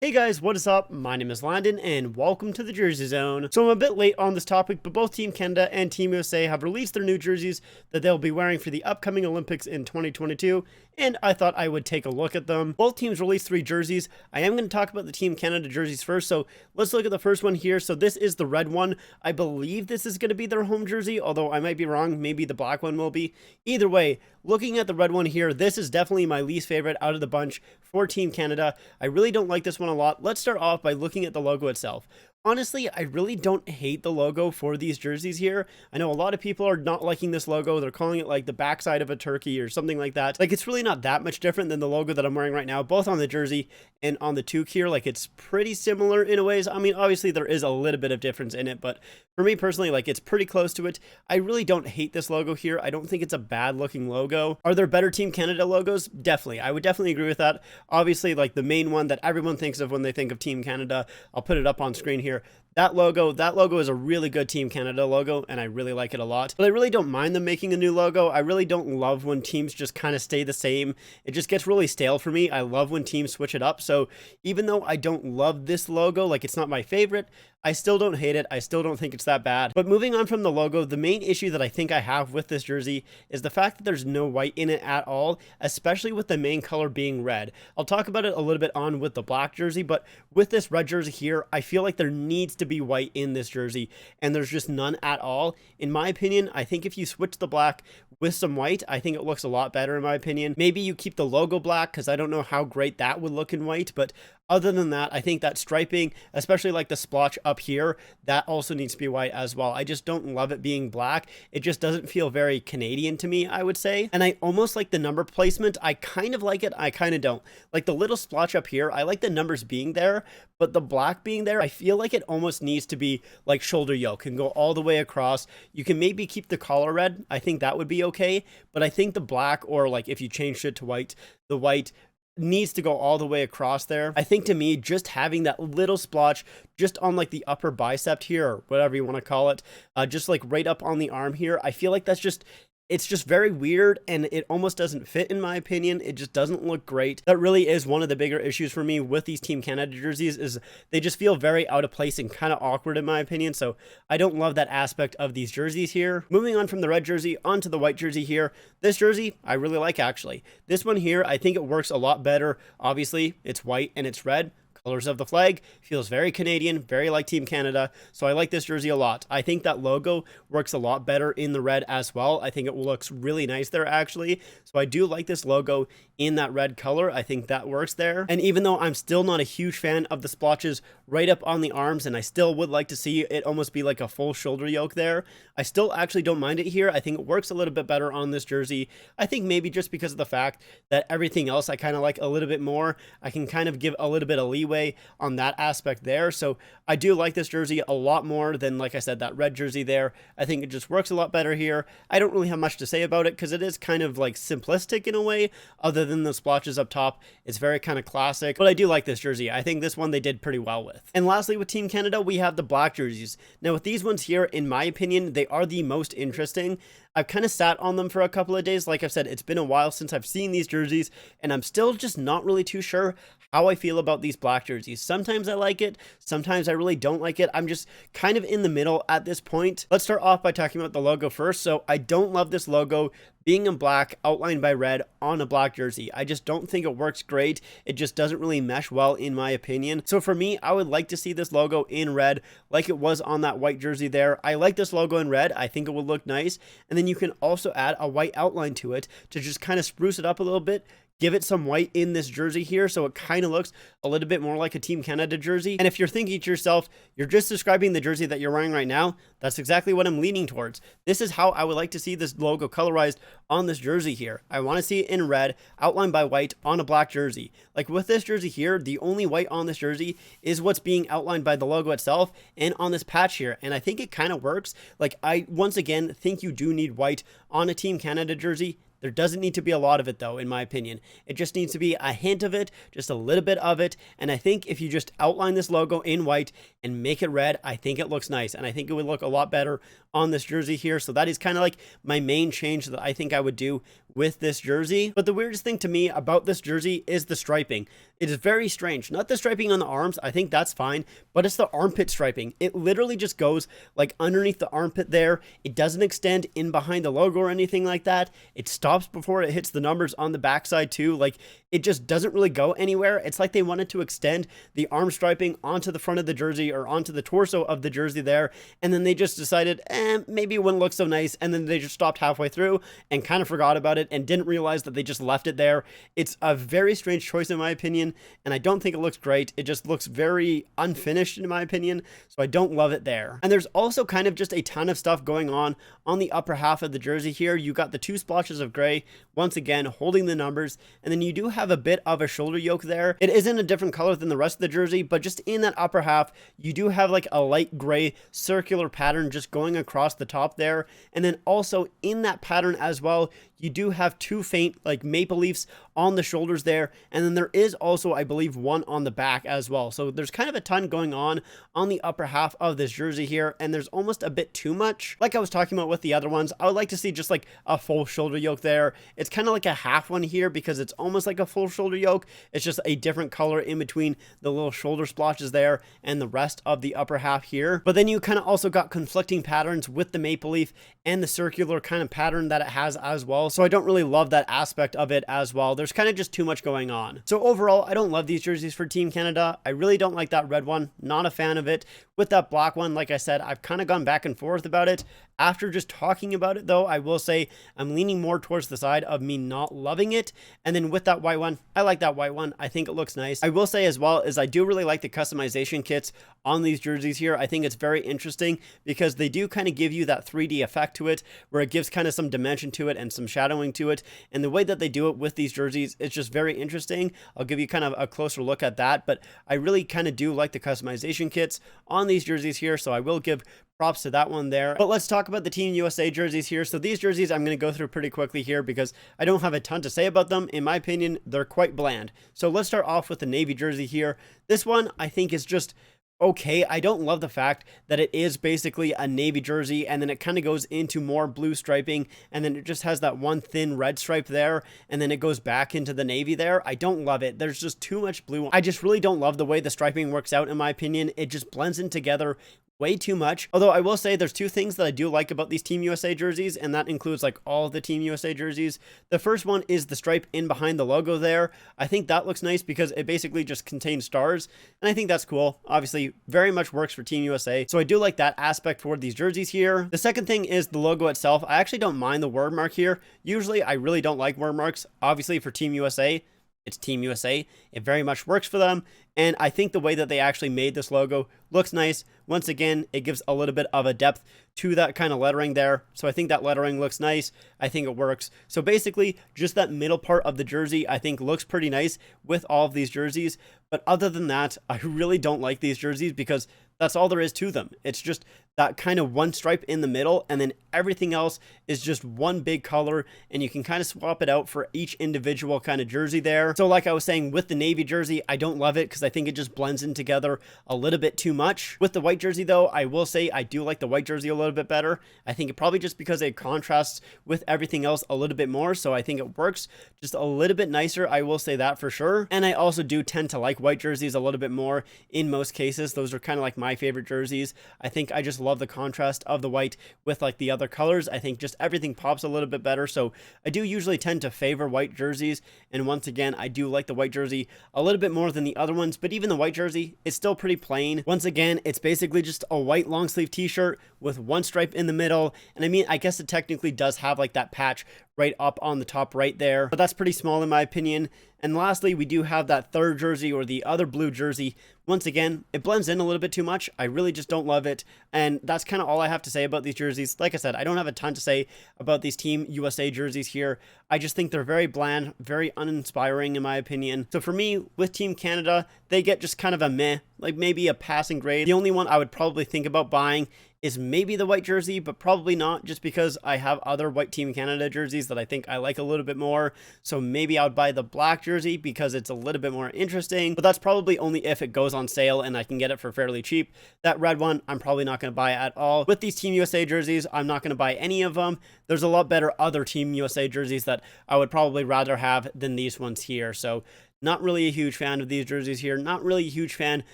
Hey guys, what is up? My name is Landon and welcome to the Jersey Zone. So I'm a bit late on this topic, but both Team Canada and Team USA have released their new jerseys that they'll be wearing for the upcoming Olympics in 2022, and I thought I would take a look at them. Both teams released 3 jerseys. I am going to talk about the Team Canada jerseys first, so let's look at the first one here. So this is the red one. I believe this is going to be their home jersey, although I might be wrong. Maybe the black one will be. Either way, looking at the red one here, this is definitely my least favorite out of the bunch for Team Canada. I really don't like this one a lot. Let's start off by looking at the logo itself. Honestly, I really don't hate the logo for these jerseys here. I know a lot of people are not liking this logo. They're calling it like the backside of a turkey or something like that. Like, it's really not that much different than the logo that I'm wearing right now, both on the jersey and on the toque here. Like, it's pretty similar in a ways. I mean, obviously there is a little bit of difference in it, but for me personally, like, it's pretty close to it. I really don't hate this logo here. I don't think it's a bad looking logo. Are there better Team Canada logos? Definitely. I would definitely agree with that. Obviously, like, the main one that everyone thinks of when they think of Team Canada, I'll put it up on screen here. That logo is a really good Team Canada logo, and I really like it a lot. But I really don't mind them making a new logo. I really don't love when teams just kind of stay the same. It just gets really stale for me. I love when teams switch it up. So even though I don't love this logo, like, it's not my favorite, I still don't hate it. I still don't think it's that bad. But moving on from the logo, the main issue that I think I have with this jersey is the fact that there's no white in it at all, especially with the main color being red. I'll talk about it a little bit on with the black jersey, but with this red jersey here, I feel like there needs to be white in this jersey, and there's just none at all. In my opinion, I think if you switch the black with some white, I think it looks a lot better in my opinion. Maybe you keep the logo black because I don't know how great that would look in white, but other than that, I think that striping, especially like the splotch up here, that also needs to be white as well. I just don't love it being black. It just doesn't feel very Canadian to me, I would say. And I almost like the number placement. I kind of like it. I kind of don't. Like the little splotch up here, I like the numbers being there, but the black being there, I feel like it almost needs to be like shoulder yoke and go all the way across. You can maybe keep the collar red. I think that would be okay. But I think the black, or like if you changed it to white, the white needs to go all the way across there. I think to me, just having that little splotch just on like the upper bicep here, or whatever you want to call it, just like right up on the arm here, I feel like that's just, it's just very weird, and it almost doesn't fit in my opinion. It just doesn't look great. That really is one of the bigger issues for me with these Team Canada jerseys, is they just feel very out of place and kind of awkward in my opinion. So I don't love that aspect of these jerseys here. Moving on from the red jersey onto the white jersey here. This jersey I really like actually. This one here, I think it works a lot better. Obviously it's white and it's red. Colors of the flag, feels very Canadian, very like Team Canada, so I like this jersey a lot. I think that logo works a lot better in the red as well. I think it looks really nice there actually, so I do like this logo in that red color. I think that works there. And even though I'm still not a huge fan of the splotches right up on the arms, and I still would like to see it almost be like a full shoulder yoke there, I still actually don't mind it here. I think it works a little bit better on this jersey. I think maybe just because of the fact that everything else I kind of like a little bit more. I can kind of give a little bit of leeway on that aspect there. So I do like this jersey a lot more than, like I said, that red jersey there. I think it just works a lot better here. I don't really have much to say about it because it is kind of like simplistic in a way, other than the splotches up top. It's very kind of classic, but I do like this jersey. I think this one they did pretty well with. And lastly, with Team Canada, we have the black jerseys. Now with these ones here, in my opinion, they are the most interesting. I've kind of sat on them for a couple of days. Like I've said, it's been a while since I've seen these jerseys, and I'm still just not really too sure how I feel about these black jerseys. Sometimes I like it, sometimes I really don't like it. I'm just kind of in the middle at this point. Let's start off by talking about the logo first. So I don't love this logo being in black outlined by red on a black jersey. I just don't think it works great. It just doesn't really mesh well in my opinion. So for me, I would like to see this logo in red like it was on that white jersey there. I like this logo in red. I think it would look nice. And then you can also add a white outline to it to just kind of spruce it up a little bit. Give it some white in this jersey here so it kind of looks a little bit more like a Team Canada jersey. And if you're thinking to yourself, you're just describing the jersey that you're wearing right now, that's exactly what I'm leaning towards. This is how I would like to see this logo colorized on this jersey here. I want to see it in red, outlined by white on a black jersey. Like with this jersey here, the only white on this jersey is what's being outlined by the logo itself and on this patch here. And I think it kind of works. Like, I, once again, think you do need white on a Team Canada jersey. There doesn't need to be a lot of it though, in my opinion. It just needs to be a hint of it, just a little bit of it. And I think if you just outline this logo in white and make it red, I think it looks nice. And I think it would look a lot better on this jersey here. So that is kind of like my main change that I think I would do with this jersey. But the weirdest thing to me about this jersey is the striping. It is very strange. Not the striping on the arms, I think that's fine, but it's the armpit striping. It literally just goes like underneath the armpit there. It doesn't extend in behind the logo or anything like that. It stops before it hits the numbers on the backside too. Like, it just doesn't really go anywhere. It's like they wanted to extend the arm striping onto the front of the jersey or onto the torso of the jersey there, and then they just decided, maybe it wouldn't look so nice, and then they just stopped halfway through and kind of forgot about it and didn't realize that they just left it there. It's a very strange choice in my opinion, and I don't think it looks great. It just looks very unfinished in my opinion, so I don't love it there. And there's also kind of just a ton of stuff going on the upper half of the jersey here. You got the 2 splotches of gray, once again holding the numbers, and then you do have a bit of a shoulder yoke there. It isn't a different color than the rest of the jersey, but just in that upper half, you do have like a light gray circular pattern just going across the top there. And then also in that pattern as well, you do have 2 faint like maple leafs on the shoulders there, and then there is also, I believe, 1 on the back as well. So there's kind of a ton going on the upper half of this jersey here, and there's almost a bit too much. Like I was talking about with the other ones, I would like to see just like a full shoulder yoke there. It's kind of like a half one here because it's almost like a full shoulder yoke. It's just a different color in between the little shoulder splotches there and the rest of the upper half here. But then you kind of also got conflicting patterns with the maple leaf and the circular kind of pattern that it has as well. So I don't really love that aspect of it as well. There's kind of just too much going on. So overall, I don't love these jerseys for Team Canada. I really don't like that red one. Not a fan of it. With that black one, like I said, I've kind of gone back and forth about it. After just talking about it though, I will say I'm leaning more towards the side of me not loving it. And then with that white one, I like that white one. I think it looks nice. I will say as well is I do really like the customization kits on these jerseys here. I think it's very interesting because they do kind of give you that 3D effect to it, where it gives kind of some dimension to it and some shadowing to it. And the way that they do it with these jerseys, it's just very interesting. I'll give you kind of a closer look at that, but I really kind of do like the customization kits on these jerseys here. So I will give props to that one there. But let's talk about the Team USA jerseys here. So these jerseys I'm going to go through pretty quickly here because I don't have a ton to say about them. In my opinion, they're quite bland. So let's start off with the navy jersey here. This one I think is just okay. I don't love the fact that it is basically a navy jersey and then it kind of goes into more blue striping and then it just has that one thin red stripe there and then it goes back into the navy there. I don't love it. There's just too much blue. I just really don't love the way the striping works out in my opinion. It just blends in together way too much. Although I will say there's 2 things that I do like about these Team USA jerseys, and that includes like all of the Team USA jerseys. The first one is the stripe in behind the logo there. I think that looks nice because it basically just contains stars, and I think that's cool. Obviously, very much works for Team USA. So I do like that aspect for these jerseys here. The second thing is the logo itself. I actually don't mind the word mark here. Usually I really don't like word marks. Obviously for Team USA, it's Team USA. It very much works for them. And I think the way that they actually made this logo looks nice. Once again, it gives a little bit of a depth to that kind of lettering there. So I think that lettering looks nice. I think it works. So basically, just that middle part of the jersey, I think looks pretty nice with all of these jerseys. But other than that, I really don't like these jerseys because that's all there is to them. It's just that kind of one stripe in the middle, and then everything else is just one big color, and you can kind of swap it out for each individual kind of jersey there. So like I was saying, with the navy jersey, I don't love it because I think it just blends in together a little bit too much. With the white jersey though, I will say I do like the white jersey a little bit better. I think it probably just because it contrasts with everything else a little bit more, so I think it works just a little bit nicer. I will say that for sure. And I also do tend to like white jerseys a little bit more in most cases. Those are kind of like my favorite jerseys. I think I just love the contrast of the white with like the other colors. I think just everything pops a little bit better. So I do usually tend to favor white jerseys. And once again, I do like the white jersey a little bit more than the other ones, but even the white jersey is still pretty plain. Once again, it's basically just a white long sleeve t-shirt with one stripe in the middle. And I mean, I guess it technically does have like that patch right up on the top right there, but that's pretty small in my opinion. And lastly, we do have that third jersey, or the other blue jersey. Once again, it blends in a little bit too much. I really just don't love it. And that's kind of all I have to say about these jerseys. Like I said, I don't have a ton to say about these Team USA jerseys here. I just think they're very bland, very uninspiring in my opinion. So for me, with Team Canada, they get just kind of a meh like maybe a passing grade. The only one I would probably think about buying is maybe the white jersey, but probably not, just because I have other white Team Canada jerseys that I think I like a little bit more. So maybe I would buy the black jersey because it's a little bit more interesting, but that's probably only if it goes on sale and I can get it for fairly cheap. That red one, I'm probably not going to buy at all. With these Team USA jerseys, I'm not going to buy any of them. There's a lot better other Team USA jerseys that I would probably rather have than these ones here. So not really a huge fan of these jerseys here. Not really a huge fan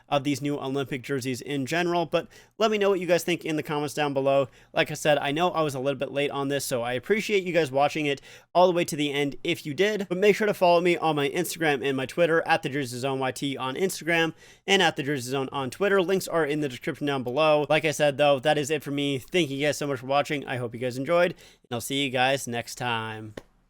of these new Olympic jerseys in general, but let me know what you guys think in the comments down below. Like I said, I know I was a little bit late on this, so I appreciate you guys watching it all the way to the end if you did. But make sure to follow me on my Instagram and my Twitter at @TheJerseyZoneYT on Instagram and at @TheJerseyZone on Twitter. Links are in the description down below. Like I said, though, that is it for me. Thank you guys so much for watching. I hope you guys enjoyed, and I'll see you guys next time.